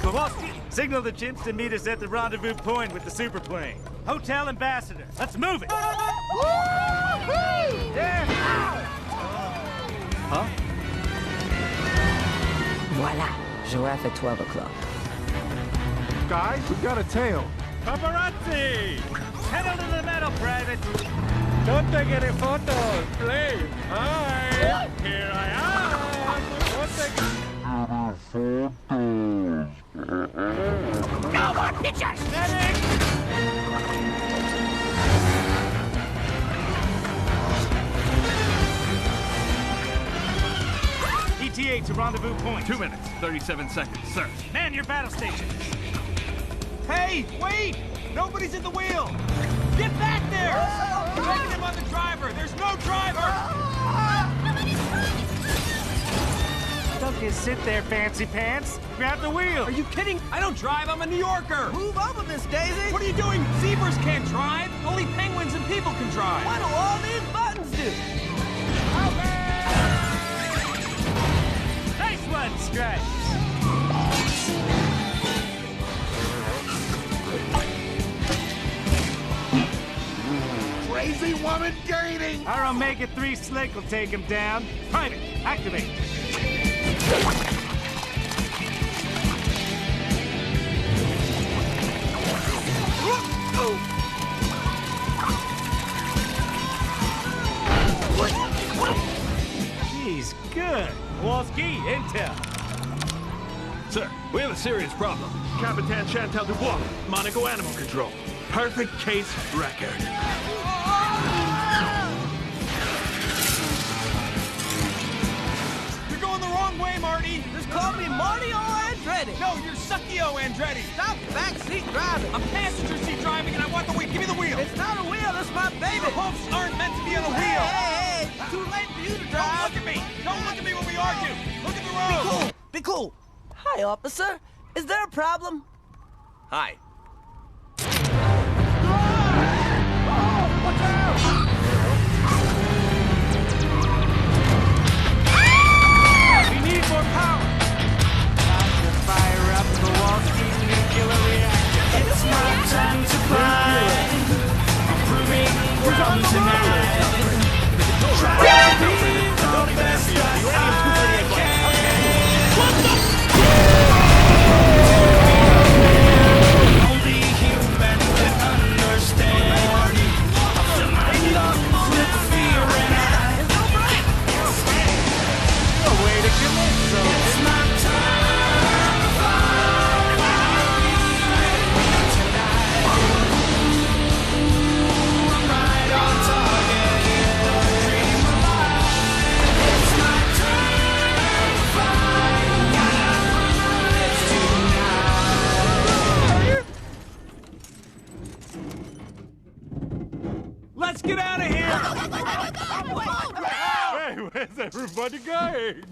Kowalski, signal the chimps to meet us at the rendezvous point with the superplane. Hotel Ambassador. Let's move it. Yeah. Huh? Voila. Giraffe at 12 o'clock. Guys, we got a tail. Paparazzi! Pedal to the metal, Private. Don't take any photos, please. Hi. Here I am. Don't take No more pictures! Medic! ETA to rendezvous point. 2 minutes, 37 seconds, sir. Man your battle stations. Hey, wait! Nobody's at the wheel! Get back there! Taking him on the driver! There's no driver! Don't just sit there, fancy pants. Grab the wheel. Are you kidding? I don't drive, I'm a New Yorker! Move over, Miss Daisy! What are you doing? Zebras can't drive! Only penguins and people can drive! What do all these buttons do? Nice one, Stripes. crazy woman gaining! Our Omega-3 slick will take him down. Private, activate. He's good. Kowalski, intel. Sir, we have a serious problem. Capitan Chantal Dubois, Monaco Animal Control. Perfect case record. You're going the wrong way, Marty! Just call me Marty or Andretti. No, you're Suckio Andretti! Stop backseat driving. I'm passenger seat driving and I want the wheel. Give me the wheel! It's not a wheel, it's my baby. The hooves aren't meant to be on the Hey, wheel! hey, hey, it's too late for you to Don't drive. look at me! Don't look at me when we argue! Look at the road! Be cool, be cool. Hi, officer. Is there a problem? Hi. We need more power. Time to fire up Kowalski nuclear reactor. It's my time to climb. Proving from tonight. Try to be the best I can. Only human can understand. Enough with fear and a way to commit, so it's my time to fight. Tonight, I'm right on target. Dream alive. It's my time to fight. It's tonight. Let's get out of here! Hey, where's everybody going?